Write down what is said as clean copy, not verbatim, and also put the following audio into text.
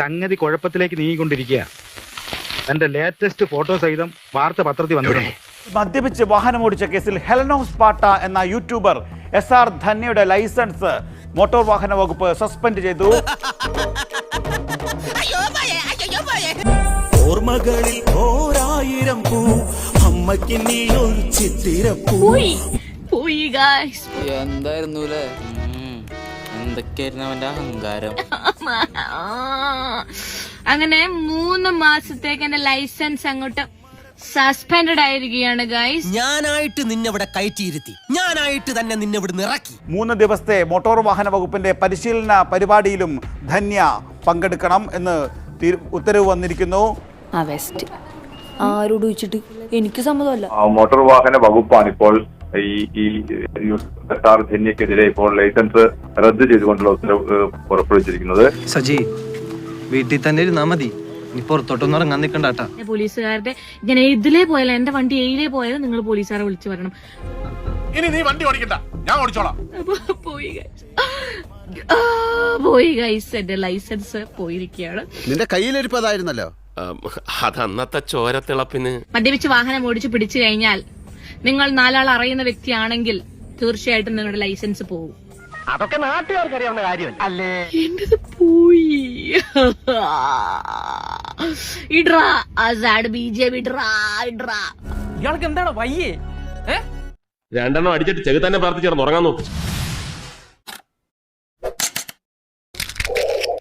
സംഗതി കുഴപ്പത്തിലേക്ക് നീങ്ങിക്കൊണ്ടിരിക്കുക. എന്റെ latest photo സഹിതം വാർത്ത പത്രത്തിൽ വന്നിട്ടുണ്ട്. മദ്യപിച്ച് വാഹനമോടിച്ച കേസിൽ ഹെലനോസ് പാട്ട എന്ന യൂട്യൂബർ SR ധന്യയുടെ ലൈസൻസ് മോട്ടോർ വാഹന വകുപ്പ് സസ്പെൻഡ് ചെയ്തു. ഓർമ്മകളിൽ ഓരായിരം പൂ അമ്മയ്ക്ക് നീ ഒരു ചിത്തിരപ്പൂ. എന്തായിരുന്നു എന്തൊക്കെയായിരുന്നു അവന്റെ അഹങ്കാരം. അങ്ങനെ 3 മാസത്തേക്ക് എന്റെ ലൈസൻസ് അങ്ങോട്ട് സസ്പെൻഡഡ് ആയിരിക്കുകയാണ് ഗൈസ്. ഞാനായിട്ട് നിന്നെ ഇവിടെ കയറ്റിയിരുത്തി, ഞാനായിട്ട് തന്നെ നിന്നെ ഇവിടെ ഇറക്കി. 3 ദിവസത്തെ മോട്ടോർ വാഹന വകുപ്പിന്റെ പരിശീലന പരിപാടിയിലും ധന്യ പങ്കെടുക്കണം എന്ന് ഉത്തരവ് വന്നിരിക്കുന്നു. ആരോട് ചോദിച്ചിട്ട് എനിക്ക് സമ്മതമല്ല. മോട്ടോർ വാഹന വകുപ്പാണ് ഇപ്പോൾ ഈ SR ധന്യക്കെതിരെ ഇപ്പോൾ ലൈസൻസ് റദ്ദ് ചെയ്തുകൊണ്ടുള്ള ഉത്തരവ് പുറപ്പെടുവിച്ചിരിക്കുന്നത്. സജി വീട്ടിൽ തന്നെ ഇരുന്നാ മതി, നീ പുറത്തോട്ടൊന്നും ഇറങ്ങാൻ നിൽക്കണ്ടാട്ടാ. പോലീസുകാരുടെ ഇങ്ങനെ ഇതിലേ പോയാലും എന്റെ വണ്ടി എയിലേ പോയാലും നിങ്ങൾ പോലീസുകാരെ വിളിച്ചു വരണം. ഇനി നീ വണ്ടി ഓടിക്കണ്ട, ഞാൻ ഓടിച്ചോളാം. പോയി ഗൈസ്, എന്റെ ലൈസൻസ് പോയിരിക്കുകയാണ്. നിന്റെ കയ്യിലിരിപ്പതായിരുന്നല്ലോ. അതന്നത്തെ ചോരത്തിളപ്പിന്. മദ്യപിച്ച് വാഹനം ഓടിച്ച് പിടിച്ചു കഴിഞ്ഞാൽ നിങ്ങൾ 4 ആൾ അറിയുന്ന വ്യക്തിയാണെങ്കിൽ തീർച്ചയായിട്ടും നിങ്ങളുടെ ലൈസൻസ് പോകും. അതൊക്കെ നാട്ടുകാർക്ക് അറിയാവുന്ന കാര്യമല്ല അല്ലേ? എന്റത് പോയി. ഇട്രാ ആസാഡ് BJP ഇയാൾക്ക് എന്താണ് വയ്യേ? 2 എണ്ണം അടിച്ചിട്ട് ചെകുത്താനെ പ്രാർത്ഥിച്ചിടന്ന് ഉറങ്ങാൻ നോക്കും.